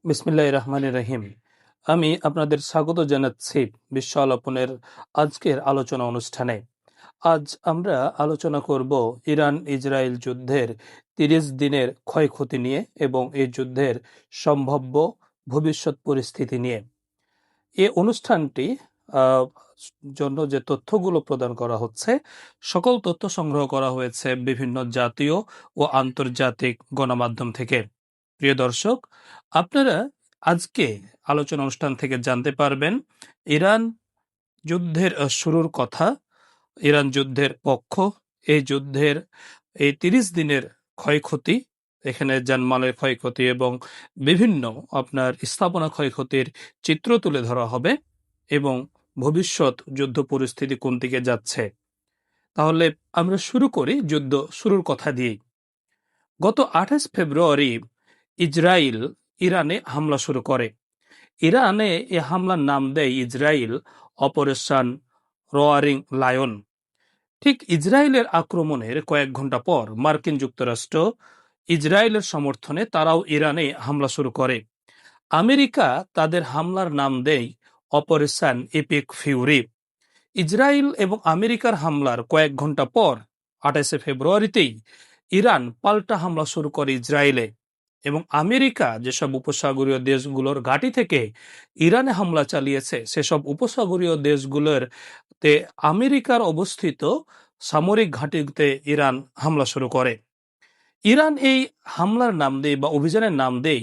বিসমিল্লাহির রহমানির রহিম। আমি আপনাদের স্বাগত জানাচ্ছি বিশ্ব আলোপনের আজকের আলোচনা অনুষ্ঠানে। আজ আমরা আলোচনা করব ইরান ইসরায়েল যুদ্ধের ৩০ দিনের ক্ষয়ক্ষতি নিয়ে এবং এই যুদ্ধের সম্ভাব্য ভবিষ্যৎ পরিস্থিতি নিয়ে। এই অনুষ্ঠানটি আহ, জন্য যে তথ্যগুলো প্রদান করা হচ্ছে, সকল তথ্য সংগ্রহ করা হয়েছে বিভিন্ন জাতীয় ও আন্তর্জাতিক গণমাধ্যম থেকে। প্রিয় দর্শক, আপনারা আজকে আলোচনা অনুষ্ঠান থেকে জানতে পারবেন ইরান যুদ্ধের শুরুর কথা, ইরান যুদ্ধের পক্ষ, এই যুদ্ধের এই ৩০ দিনের ক্ষয়ক্ষতি, এখানে জানমালের ক্ষয়ক্ষতি এবং বিভিন্ন আপনার স্থাপনা ক্ষয়ক্ষতির চিত্র তুলে ধরা হবে এবং ভবিষ্যৎ যুদ্ধ পরিস্থিতি কোন দিকে যাচ্ছে। তাহলে আমরা শুরু করি যুদ্ধ শুরুর কথা দিয়েই। গত ২৮ ফেব্রুয়ারি ইসরায়েল ইরানে হামলা শুরু করে। ইরানে এ হামলার নাম দেয় ইসরায়েল অপারেশন রোয়ারিং লায়ন। ঠিক ইসরায়েলের আক্রমণের কয়েক ঘন্টা পর মার্কিন যুক্তরাষ্ট্র ইসরায়েলের সমর্থনে তারাও ইরানে হামলা শুরু করে। আমেরিকা তাদের হামলার নাম দেয় অপারেশন এপিক ফিউরি। ইসরায়েল এবং আমেরিকার হামলার কয়েক ঘন্টা পর ২৮ ফেব্রুয়ারিতেই ইরান পাল্টা হামলা শুরু করে ইসরায়েলে, এবং আমেরিকা যেসব উপসাগরীয় দেশগুলোর ঘাঁটি থেকে ইরানে হামলা চালিয়েছে সেসব উপসাগরীয় দেশগুলোর তে আমেরিকার অবস্থিত সামরিক ঘাঁটিতে ইরান হামলা শুরু করে। ইরান এই হামলার নাম দেয় বা অভিযানের নাম দেয়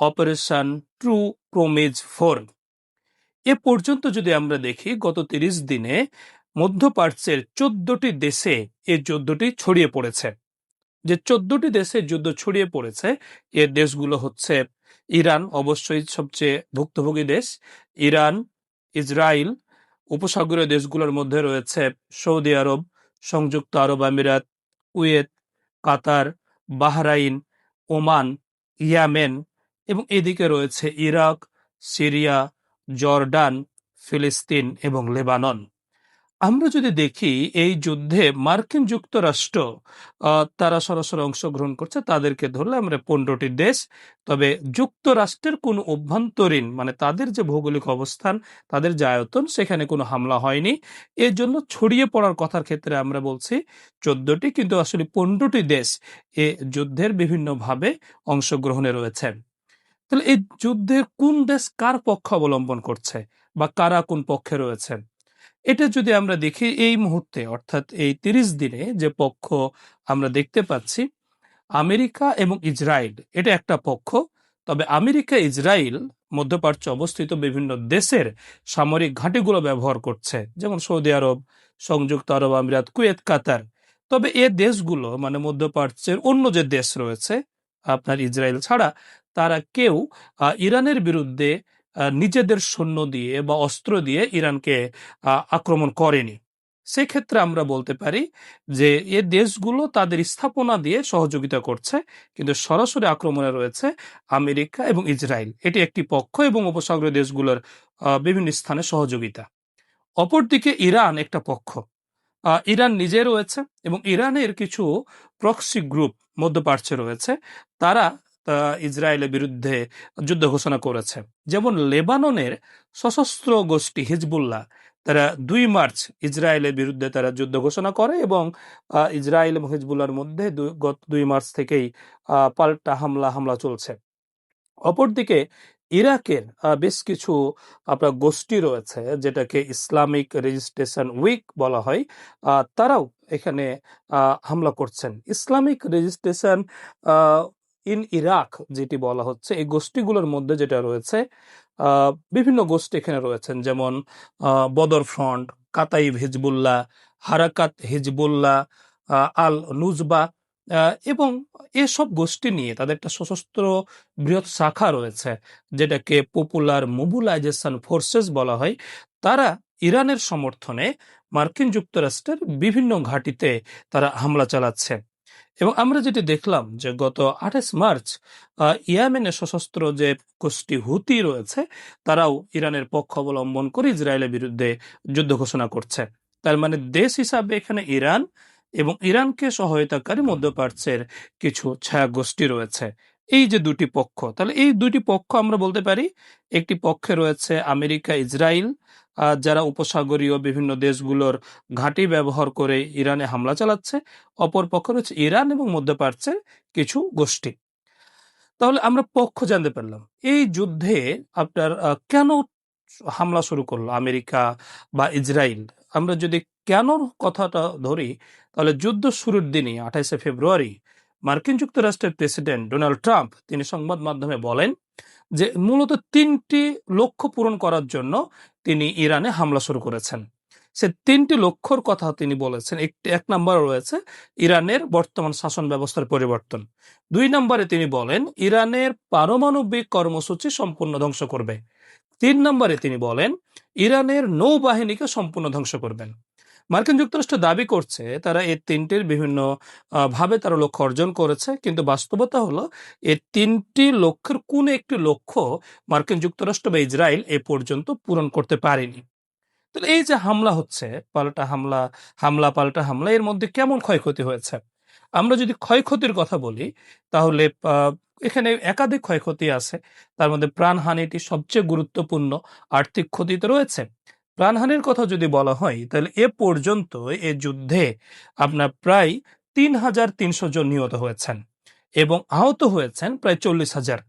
অপারেশন ট্রু প্রমিজ 4। এ পর্যন্ত যদি আমরা দেখি, গত ৩০ দিনে মধ্যপ্রাচ্যের ১৪টি দেশে এই যুদ্ধটি ছড়িয়ে পড়েছে। যে ১৪টি দেশে যুদ্ধ ছড়িয়ে পড়েছে, এ দেশগুলো হচ্ছে ইরান, অবশ্যই সবচেয়ে ভুক্তভোগী দেশ। ইরান, ইসরায়েল, উপসাগরীয় দেশগুলোর মধ্যে রয়েছে সৌদি আরব, সংযুক্ত আরব আমিরাত, কুয়েত, কাতার, বাহরাইন, ওমান, ইয়েমেন, এবং এদিকে রয়েছে ইরাক, সিরিয়া, জর্ডান, ফিলিস্তিন এবং লেবানন। আমরা যদি দেখি এই যুদ্ধে মার্কিন যুক্তরাষ্ট্র তারা সরাসরি অংশগ্রহণ করছে, তাদেরকে ধরলে আমরা ১৫টি দেশ। তবে যুক্তরাষ্ট্রের কোনো অভ্যন্তরীণ মানে তাদের যে ভৌগোলিক অবস্থান, তাদের যে আয়তন, সেখানে কোনো হামলা হয়নি। এর জন্য ছড়িয়ে পড়ার কথার ক্ষেত্রে আমরা বলছি ১৪টি, কিন্তু আসলে ১৫টি দেশ এ যুদ্ধের বিভিন্নভাবে অংশগ্রহণে রয়েছে। তাহলে এই যুদ্ধে কোন দেশ কার পক্ষ অবলম্বন করছে বা কারা কোন পক্ষে রয়েছে, এটা যদি আমরা দেখি এই মুহূর্তে, অর্থাৎ এই ৩০ দিনে যে পক্ষ আমরা দেখতে পাচ্ছি, আমেরিকা এবং ইসরায়েল এটা একটা পক্ষ। তবে আমেরিকা ইসরায়েল মধ্যপ্রাচ্য অবস্থিত বিভিন্ন দেশের সামরিক ঘাঁটিগুলো ব্যবহার করছে, যেমন সৌদি আরব, সংযুক্ত আরব আমিরাত, কুয়েত, কাতার। তবে এ দেশগুলো মানে মধ্যপ্রাচ্যের অন্য যে দেশ রয়েছে আপনার ইসরায়েল ছাড়া, তারা কেউ ইরানের বিরুদ্ধে নিজেদের সৈন্য দিয়ে বা অস্ত্র দিয়ে ইরানকে আক্রমণ করেনি। সেক্ষেত্রে আমরা বলতে পারি যে এ দেশগুলো তাদের স্থাপনা দিয়ে সহযোগিতা করছে, কিন্তু সরাসরি আক্রমণে রয়েছে আমেরিকা এবং ইসরায়েল, এটি একটি পক্ষ, এবং উপসাগরীয় দেশগুলোর বিভিন্ন স্থানে সহযোগিতা। অপরদিকে ইরান একটা পক্ষ। ইরান নিজে রয়েছে এবং ইরানের কিছু প্রক্সি গ্রুপ মধ্যপ্রাচ্যে রয়েছে, তারা ইসরায়েলের বিরুদ্ধে যুদ্ধ ঘোষণা করেছে। যেমন লেবাননের সশস্ত্র গোষ্ঠী হিজবুল্লাহ, তারা ২ মার্চ ইসরায়েলের বিরুদ্ধে তারা যুদ্ধ ঘোষণা করে, এবং ইসরায়েল এবং হিজবুল্লাহর মধ্যে গত ২ মার্চ থেকেই পাল্টা হামলা চলছে। অপরদিকে ইরাকের বেশ কিছু আপনার গোষ্ঠী রয়েছে, যেটাকে ইসলামিক রেজিস্ট্রেশন উইক বলা হয়, তারাও এখানে হামলা করছেন। ইসলামিক রেজিস্ট্রেশন ইন ইরাক যেটি বলা হচ্ছে, এই গোষ্ঠীগুলোর মধ্যে যেটা রয়েছে, বিভিন্ন গোষ্ঠী এখানে রয়েছেন, যেমন বদর ফ্রন্ট, কাতাইব হিজবুল্লাহ, হারাকাত হিজবুল্লাহ, আল নুজবা, এবং এসব গোষ্ঠী নিয়ে তাদের একটা সশস্ত্র বৃহৎ শাখা রয়েছে, যেটাকে পপুলার মোবিলাইজেশন ফোর্সেস বলা হয়। তারা ইরানের সমর্থনে মার্কিন যুক্তরাষ্ট্রের বিভিন্ন ঘাঁটিতে তারা হামলা চালাচ্ছে। এবং আমরা যেটি দেখলাম যে গত ২৮ মার্চ ইয়েমেনের সশস্ত্র যে গোষ্ঠী হুতি রয়েছে, তারাও ইরানের পক্ষ অবলম্বন করে ইসরায়েলের বিরুদ্ধে যুদ্ধ ঘোষণা করছে। তার মানে দেশ হিসাবে এখানে ইরান এবং ইরানকে সহায়তাকারী মধ্যপ্রাচ্যের কিছু ছায়া গোষ্ঠী রয়েছে। এই যে দুটি পক্ষ, তাহলে এই দুটি পক্ষ আমরা বলতে পারি, একটি পক্ষে রয়েছে আমেরিকা ইসরায়েল, যারা উপসাগরীয় বিভিন্ন দেশগুলোর ঘাঁটি ব্যবহার করে ইরানে হামলা চালাচ্ছে। অপর পক্ষ রয়েছে ইরান এবং মধ্যপ্রাচ্যের কিছু গোষ্ঠী। তাহলে আমরা পক্ষ জানতে পারলাম। এই যুদ্ধে আপনার কেন হামলা শুরু করলো আমেরিকা বা ইসরায়েল? আমরা যদি কেন কথাটা ধরি, তাহলে যুদ্ধ শুরুর দিনই 28শে ফেব্রুয়ারি মার্কিন যুক্তরাষ্ট্রের প্রেসিডেন্ট ডোনাল্ড ট্রাম্প তিনি সংবাদ মাধ্যমে বলেন যে মূলত 3টি লক্ষ্য পূরণ করার জন্য তিনি ইরানে হামলা শুরু করেছেন। সে 3টি লক্ষ্যর কথা তিনি বলেছেন। এক নম্বরে রয়েছে ইরানের বর্তমান শাসন ব্যবস্থার পরিবর্তন। 2 নম্বরে তিনি বলেন ইরানের পারমাণবিক কর্মসূচি সম্পূর্ণ ধ্বংস করবে। 3 নম্বরে তিনি বলেন ইরানের নৌবাহিনীকে সম্পূর্ণ ধ্বংস করবেন। মার্কিন যুক্তরাষ্ট্র দাবি করছে তারা এই 3টির বিভিন্ন ভাবে তারা লক্ষ্য অর্জন করেছে, কিন্তু বাস্তবতা হলো এই 3টি লক্ষ্যের কোন একটি লক্ষ্য মার্কিন যুক্তরাষ্ট্র বা ইসরায়েল এ পর্যন্ত পূরণ করতে পারেনি। তাহলে এই যে হামলা হচ্ছে, পাল্টা হামলা, হামলা পাল্টা হামলা, এর মধ্যে কেমন ক্ষয়ক্ষতি হয়েছে? আমরা যদি ক্ষয়ক্ষতির কথা বলি, তাহলে এখানে একাধিক ক্ষয়ক্ষতি আছে। তার মধ্যে প্রাণহানিটি সবচেয়ে গুরুত্বপূর্ণ। আর্থিক ক্ষতি তো রয়েছে। প্রাণহানির কথা যদি বলা হয়, তাহলে এ পর্যন্ত এ যুদ্ধে আপনার প্রায় 3,300 জন নিহত হয়েছেন এবং আহত হয়েছেন প্রায় 40,000।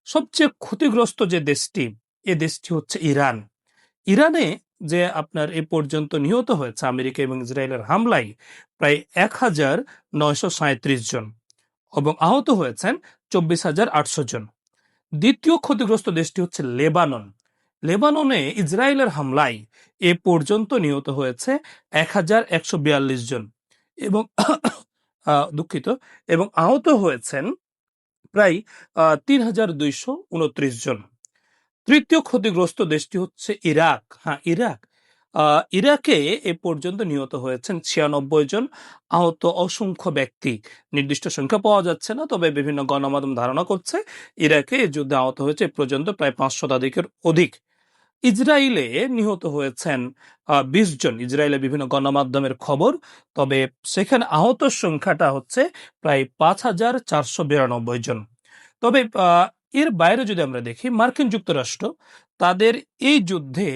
সবচেয়ে ক্ষতিগ্রস্ত যে দেশটি, এ দেশটি হচ্ছে ইরান। ইরানে যে আপনার এ পর্যন্ত নিহত হয়েছে আমেরিকা এবং ইসরায়েলের হামলায় প্রায় 1,937 জন এবং আহত হয়েছেন 24,800 জন। দ্বিতীয় ক্ষতিগ্রস্ত দেশটি হচ্ছে লেবানন। লেবাননে ইসরায়েলের হামলায় এ পর্যন্ত নিহত হয়েছে 1,142 জন এবং দুঃখিত, এবং আহত হয়েছেন প্রায় 3,229 জন। তৃতীয় ক্ষতিগ্রস্ত দেশটি হচ্ছে ইরাক। হ্যাঁ, ইরাক। ইরাকে এ পর্যন্ত নিহত হয়েছেন 96 জন, আহত অসংখ্য ব্যক্তি। নির্দিষ্ট সংখ্যা পাওয়া যাচ্ছে না, তবে বিভিন্ন গণমাধ্যম ধারণা করছে ইরাকে এই যুদ্ধে আহত হয়েছে এ পর্যন্ত প্রায় 5 শতাধিকের অধিক। ইসরায়েলে নিহত হয়েছেন 20 জন, ইসরায়েলের বিভিন্ন গণমাধ্যমের খবর। তবে সেখানে আহতের সংখ্যাটা হচ্ছে প্রায় 5,492 জন। তবে এর বাইরে যদি আমরা দেখি, মার্কিন যুক্তরাষ্ট্র তাদের এই যুদ্ধে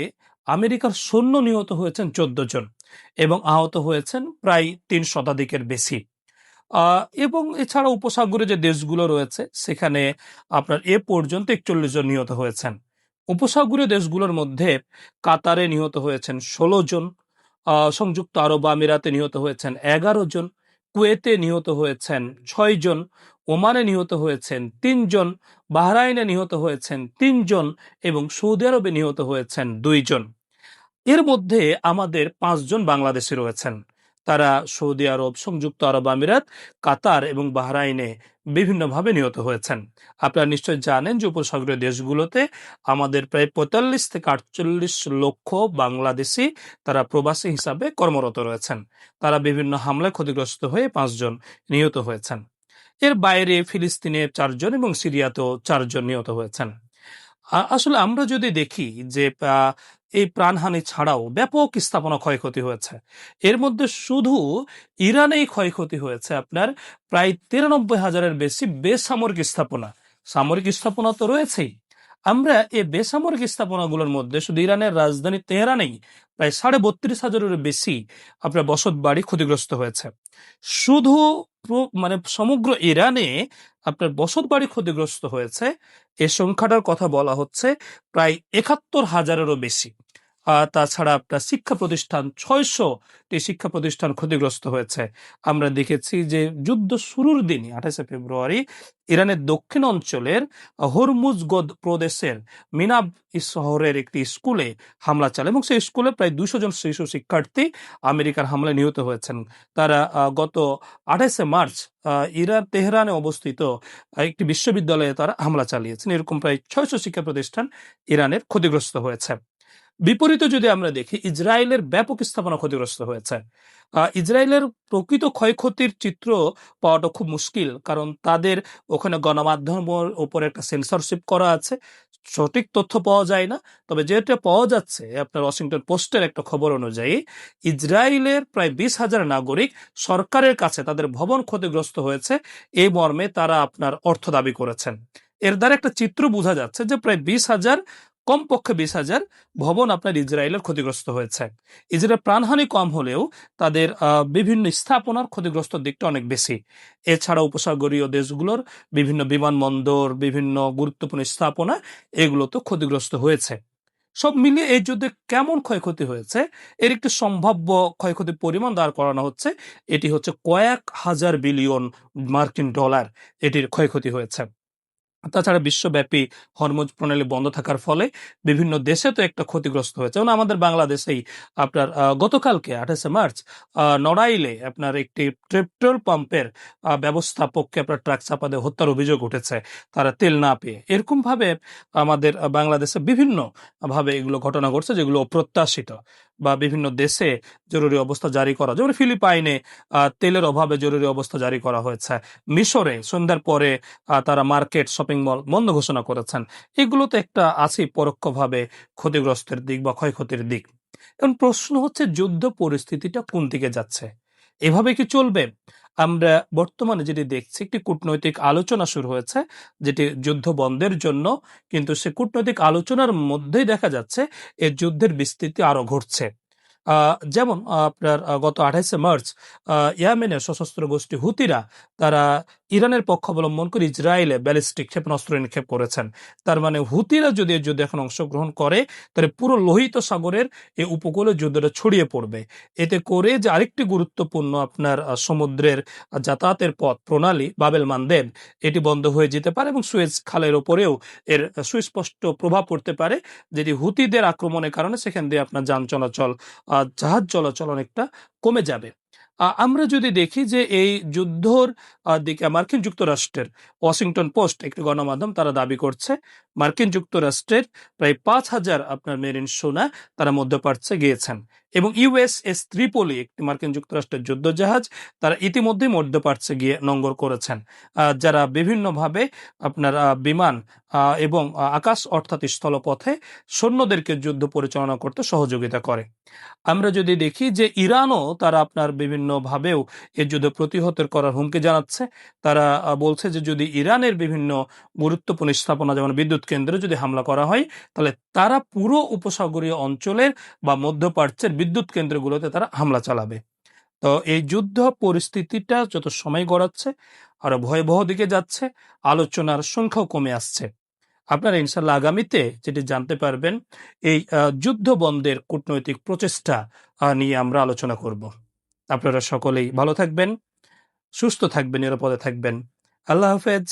আমেরিকার সৈন্য নিহত হয়েছেন 14 জন এবং আহত হয়েছেন প্রায় 3 শতাধিকের বেশি। এবং এছাড়া উপসাগরে যে দেশগুলো রয়েছে সেখানে আপনার এ পর্যন্ত 41 জন নিহত হয়েছেন। উপসাগরীয় দেশগুলোর মধ্যে কাতারে নিহত হয়েছেন 16 জন, সংযুক্ত আরব আমিরাতে নিহত হয়েছেন 11 জন, কুয়েতে নিহত হয়েছেন 6 জন, ওমানে নিহত হয়েছেন 3 জন, বাহরাইনে নিহত হয়েছেন 3 জন এবং সৌদি আরবে নিহত হয়েছেন 2 জন। এর মধ্যে আমাদের 5 জন বাংলাদেশি রয়েছেন। তারা সৌদি আরব, সংযুক্ত আরব আমিরাত, কাতার এবং বাহরাইনে বিভিন্নভাবে নিহত হয়েছেন। আপনারা নিশ্চয় জানেন যে উপসাগরীয় দেশগুলোতে আমাদের প্রায় 45 থেকে 48 লক্ষ বাংলাদেশি তারা প্রবাসী হিসাবে কর্মরত রয়েছেন। তারা বিভিন্ন হামলায় ক্ষতিগ্রস্ত হয়ে 5 জন নিহত হয়েছেন। এর বাইরে ফিলিস্তিনে 4 জন এবং সিরিয়াতেও 4 জন নিহত হয়েছেন। আসলে আমরা যদি দেখি যে এই প্রাণহানি ছাড়াও ব্যাপক স্থাপনা ক্ষয়ক্ষতি হয়েছে। এর মধ্যে শুধু ইরানেই ক্ষয়ক্ষতি হয়েছে আপনার প্রায় 93,000-এর বেশি বেসামরিক স্থাপনা। সামরিক স্থাপনা তো রয়েছেই। আমরা এই বেসামরিক স্থাপনাগুলোর মধ্যে শুধু ইরানের রাজধানী তেহরানেই প্রায় 32,500-এর বেশি আপনার বসত বাড়ি ক্ষতিগ্রস্ত হয়েছে। শুধু মানে সমগ্র ইরানে আপনার বসত বাড়ি ক্ষতিগ্রস্ত হয়েছে, এ সংখ্যাটার কথা বলা হচ্ছে প্রায় 71,000-এরও বেশি। তাছাড়া আপনার শিক্ষা প্রতিষ্ঠান 600টি শিক্ষা প্রতিষ্ঠান ক্ষতিগ্রস্ত হয়েছে। আমরা দেখেছি যে যুদ্ধ শুরুর দিনই 28শে ফেব্রুয়ারি ইরানের দক্ষিণ অঞ্চলের হরমুজগদ প্রদেশের মিনাব শহরের একটি স্কুলে হামলা চালায় এবং সেই স্কুলে প্রায় 200 জন শিশু শিক্ষার্থী আমেরিকার হামলায় নিহত হয়েছেন। তারা গত 28শে মার্চ ইরান তেহরানে অবস্থিত একটি বিশ্ববিদ্যালয়ে তারা হামলা চালিয়েছেন। এরকম প্রায় 600 শিক্ষা প্রতিষ্ঠান ইরানের ক্ষতিগ্রস্ত হয়েছে। বিপরীতে যদি আমরা দেখি, ইসরায়েলের ব্যাপক স্থাপনা ক্ষতিগ্রস্ত হয়েছে। ইসরায়েলের প্রকৃত ক্ষয়ক্ষতির চিত্র পাওয়াটা খুব মুশকিল, কারণ তাদের ওখানে গণমাধ্যমের উপর একটা সেন্সরশিপ করা আছে। সঠিক তথ্য পাওয়া যায় না, তবে যেটা পাওয়া যাচ্ছে আপনার ওয়াশিংটন পোস্টের একটা খবর অনুযায়ী ইসরায়েলের প্রায় 20,000 নাগরিক সরকারের কাছে তাদের ভবন ক্ষতিগ্রস্ত হয়েছে এই মর্মে তারা আপনার অর্থ দাবি করেছেন। এর দ্বারা একটা চিত্র বোঝা যাচ্ছে যে প্রায় 20,000, কমপক্ষে 20,000 ভবন আপনার ইসরায়েলের ক্ষতিগ্রস্ত হয়েছে। ইসরায়েলের প্রাণহানি কম হলেও তাদের বিভিন্ন স্থাপনার ক্ষতিগ্রস্ত দিকটা অনেক বেশি। এছাড়া উপসাগরীয় দেশগুলোর বিভিন্ন বিমানবন্দর, বিভিন্ন গুরুত্বপূর্ণ স্থাপনা এগুলো তো ক্ষতিগ্রস্ত হয়েছে। সব মিলিয়ে এই যুদ্ধে কেমন ক্ষয়ক্ষতি হয়েছে এর একটি সম্ভাব্য ক্ষয়ক্ষতির পরিমাণ দাঁড় করানো হচ্ছে। এটি হচ্ছে কয়েক হাজার বিলিয়ন মার্কিন ডলার এটির ক্ষয়ক্ষতি হয়েছে। তাছাড়া বিশ্বব্যাপী হরমুজ প্রণালী বন্ধ থাকার ফলে বিভিন্ন দেশে তো একটা ক্ষতিগ্রস্ত হয়েছে, যেমন আমাদের বাংলাদেশেই আপনার গতকালকে 28শে মার্চ নড়াইলে আপনার একটি পেট্রোল পাম্পের ব্যবস্থাপককে আপনার ট্রাক চাপা দিয়ে হত্যার অভিযোগ উঠেছে তারা তেল না পেয়ে। এরকম ভাবে আমাদের বাংলাদেশে বিভিন্ন ভাবে এগুলো ঘটনা ঘটছে যেগুলো অপ্রত্যাশিত, বা বিভিন্ন দেশে জরুরি অবস্থা জারি করা, যেমন ফিলিপাইনে তেলের অভাবে জরুরি অবস্থা জারি করা হয়েছে। মিশরে সন্ধ্যার পরে তারা মার্কেট, শপিং মল বন্ধ ঘোষণা করেছেন। এগুলো তো একটা আছেই পরোক্ষভাবে ক্ষতিগ্রস্তের দিক বা ক্ষয়ক্ষতির দিক। এখন প্রশ্ন হচ্ছে যুদ্ধ পরিস্থিতিটা কোন দিকে যাচ্ছে, এভাবে কি চলবে? আমরা বর্তমানে যেটি দেখছি একটি কূটনৈতিক আলোচনা শুরু হয়েছে যেটি যুদ্ধ বন্ধের জন্য, কিন্তু সে কূটনৈতিক আলোচনার মধ্যেই দেখা যাচ্ছে এই যুদ্ধের বিস্তৃতি আরো ঘটছে। যেমন আপনার গত 28শে মার্চ ইয়েমেনের সশস্ত্র গোষ্ঠী হুতিরা তারা ইরানের পক্ষ অবলম্বন করে ইসরায়েলে ব্যালিস্টিক ক্ষেপণাস্ত্র নিক্ষেপ করেছেন। তার মানে হুতিরা যদি এই যুদ্ধে এখন অংশগ্রহণ করে তাহলে পুরো লোহিত সাগরের এই উপকূলে যুদ্ধটা ছড়িয়ে পড়বে। এতে করে যে আরেকটি গুরুত্বপূর্ণ আপনার সমুদ্রের যাতায়াতের পথ প্রণালী বাবেল মানদেব এটি বন্ধ হয়ে যেতে পারে, এবং সুয়েজ খালের ওপরেও এর সুস্পষ্ট প্রভাব পড়তে পারে, যেটি হুতিদের আক্রমণের কারণে সেখান দিয়ে আপনার যান চলাচল, জাহাজ চলাচল অনেকটা কমে যাবে। আমরা যদি দেখি যে এই যুদ্ধর দিকে মার্কিন যুক্তরাষ্ট্রের ওয়াশিংটন পোস্ট একটি গণমাধ্যম তারা দাবি করছে মার্কিন যুক্তরাষ্ট্রের প্রায় 5,000 আপনার মেরিন সেনা তারা মধ্যপ্রাচ্যে গিয়েছেন, এবং ইউএসএস ত্রিপলি একটি মার্কিন যুক্তরাষ্ট্রের যুদ্ধজাহাজ তারা ইতিমধ্যেই মধ্যপ্রাচ্যে গিয়ে নোঙ্গর করেছেন, যারা বিভিন্নভাবে আপনার বিমান এবং আকাশ অর্থাৎ স্থলপথে সৈন্যদেরকে যুদ্ধ পরিচালনা করতে সহযোগিতা করে। আমরা যদি দেখি যে ইরানও তারা আপনার বিভিন্ন ভাবেও এই যুদ্ধ প্রতিহত করার হুমকি জানাচ্ছে। তারা বলছে যে যদি ইরানের বিভিন্ন গুরুত্বপূর্ণ স্থাপনা যেমন বিদ্যুৎ কেন্দ্রে যদি হামলা করা হয় তাহলে তারা পুরো উপসাগরীয় অঞ্চলের বা মধ্যপ্রাচ্যের বিদ্যুৎ কেন্দ্রগুলোতে তারা হামলা চালাবে। তো এই যুদ্ধ পরিস্থিতিটা যত সময় গড়াচ্ছে আরো ভয়াবহ দিকে যাচ্ছে, আলোচনার সংখ্যাও কমে আসছে। আপনারা ইনশাল্লাহ আগামীতে যেটি জানতে পারবেন এই যুদ্ধ বন্ধের কূটনৈতিক প্রচেষ্টা নিয়ে আমরা আলোচনা করব। আপনারা সকলেই ভালো থাকবেন, সুস্থ থাকবেন, নিরাপদে থাকবেন। আল্লাহ হাফেজ।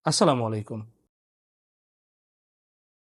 আসসালামু আলাইকুম।